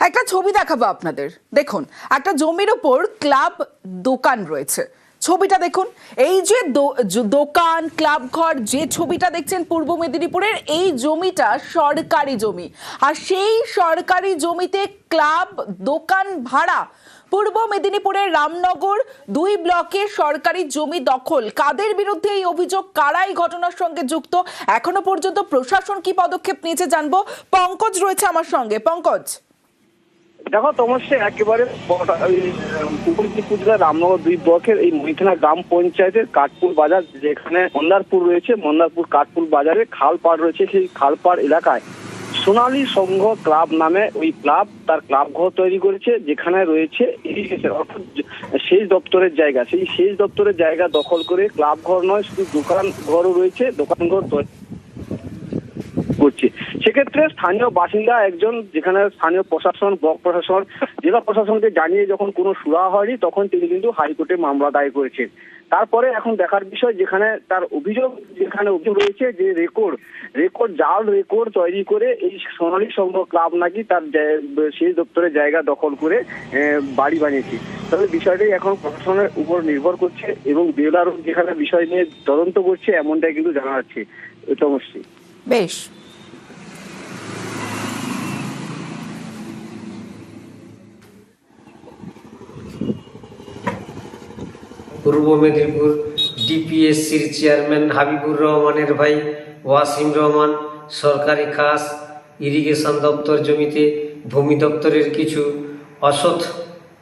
একটা ছবি দেখাবো আপনাদের। দেখুন, একটা জমির উপর ক্লাব দোকান রয়েছে। ছবিটা দেখুন। এই যে দোকান ক্লাব ঘর যে ছবিটা দেখছেন পূর্ব মেদিনীপুরের, এই জমিটা সরকারি জমি। আর সেই সরকারি জমিতে ক্লাব দোকান ভাড়া। পূর্ব মেদিনীপুরের রামনগর 2 ব্লকে সরকারি জমি দখল। কাদের বিরুদ্ধে এই অভিযোগ, কারা এই ঘটনার সঙ্গে যুক্ত, এখনো পর্যন্ত প্রশাসন কি পদক্ষেপ নিয়েছে জানবো। পঙ্কজ রয়েছে আমার সঙ্গে। পঙ্কজ, দেখো তমস্যা একেবারে পূর্ব মেদিনীপুর জেলার রামনগর 2 ব্লকের এই মৈথিনা গ্রাম পঞ্চায়েতের কাঠপুর বাজার, যেখানে মন্দারপুর রয়েছে, মন্দারপুর কাঠপুর বাজারে খালপাড় রয়েছে। সেই খালপাড় এলাকায় সোনালী সংঘ ক্লাব নামে ওই ক্লাব তার ক্লাব ঘর তৈরি করেছে, যেখানে রয়েছে ইরিগেশন অর্থাৎ সেচ দপ্তরের জায়গা। সেই সেচ দপ্তরের জায়গা দখল করে ক্লাব ঘর নয়, শুধু দোকান ঘরও রয়েছে, দোকান ঘর করছে। সেক্ষেত্রে স্থানীয় বাসিন্দা একজন, যেখানে স্থানীয় প্রশাসন, ব্লক প্রশাসন, জেলা প্রশাসনকে জানিয়ে যখন কোনো সুরাহা হয়নি, তখন তিনি কিন্তু হাইকোর্টে মামলা দায়ের করেছেন। তারপরে এখন দেখার বিষয়, যেখানে তার অভিযোগ রয়েছে যে রেকর্ড জাল রেকর্ড তৈরি করে এই সোনালী সংঘ ক্লাব নাকি তার সেচ দপ্তরের জায়গা দখল করে বাড়ি বানিয়েছে। তবে বিষয়টাই এখন প্রশাসনের উপর নির্ভর করছে এবং বেলার যেখানে বিষয় নিয়ে তদন্ত করছে, এমনটাই কিন্তু জানা যাচ্ছে। অবশ্যই বেশ। পূর্ব মেদিনীপুর ডিপিএসসির চেয়ারম্যান হাবিবুর রহমানের ভাই ওয়াসিম রহমান সরকারি খাস ইরিগেশন দপ্তর জমিতে ভূমি দপ্তরের কিছু অসৎ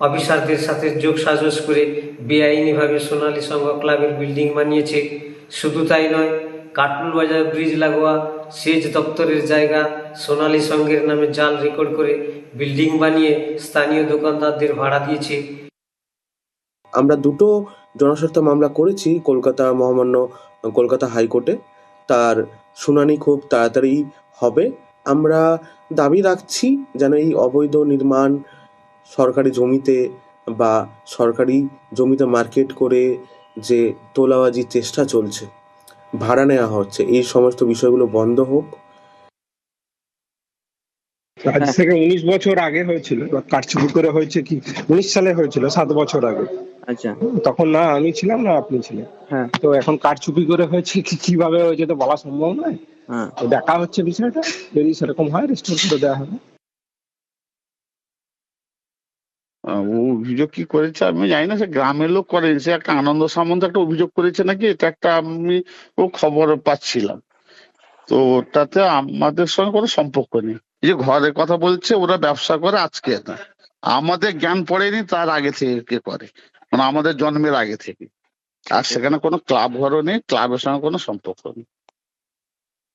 অফিসারদের সাথে যোগসাজশ করে বেআইনিভাবে সোনালী সংঘ ক্লাবের বিল্ডিং বানিয়েছে। শুধু তাই নয়, কাটপুর বাজার ব্রিজ লাগোয়া সেচ দপ্তরের জায়গা সোনালী সংঘের নামে জাল রেকর্ড করে বিল্ডিং বানিয়ে স্থানীয় দোকানদারদের ভাড়া দিয়েছে। আমরা দুটো জনস্বার্থ মামলা করেছি কলকাতা হাইকোর্টে। তার শুনানি খুব তাড়াতাড়ি হবে। আমরা দাবি রাখছি যেন এই অবৈধ নির্মাণ সরকারি জমিতে বা সরকারি জমিতে মার্কেট করে যে তোলাবাজির চেষ্টা চলছে, ভাড়া নেওয়া হচ্ছে, এই সমস্ত বিষয়গুলো বন্ধ হোক। আজ থেকে 19 বছর আগে হয়েছিল, কারচুপি করে হয়েছে কি 19 সালে হয়েছিল, 7 বছর আগে। আচ্ছা, তখন না আমি ছিলাম না আপনি ছিলেন। হ্যাঁ, তো এখন কারচুপি করে হয়েছে কিভাবে হয়েছে তো বলা সম্ভব নয়। হ্যাঁ, তো দেখা হচ্ছে বিষয়টা, যদি সেরকম হয় রেস্টোর করে দেওয়া হবে। ও অভিযোগ কি করেছে আমি জানি না, সে গ্রামের লোক করেন, সে একটা আনন্দ সামন্ত একটা অভিযোগ করেছে নাকি, এটা একটা আমি ও খবর পাচ্ছিলাম। তো ওটাতে আমাদের সঙ্গে কোনো সম্পর্ক নেই। এই যে ঘরের কথা বলছে, ওরা ব্যবসা করে আজকে না, আমাদের জ্ঞান পড়েনি তার আগে থেকে করে, মানে আমাদের জন্মের আগে থেকে। আর সেখানে কোনো ক্লাব ঘরও নেই, ক্লাবের সঙ্গে কোনো সম্পর্ক নেই।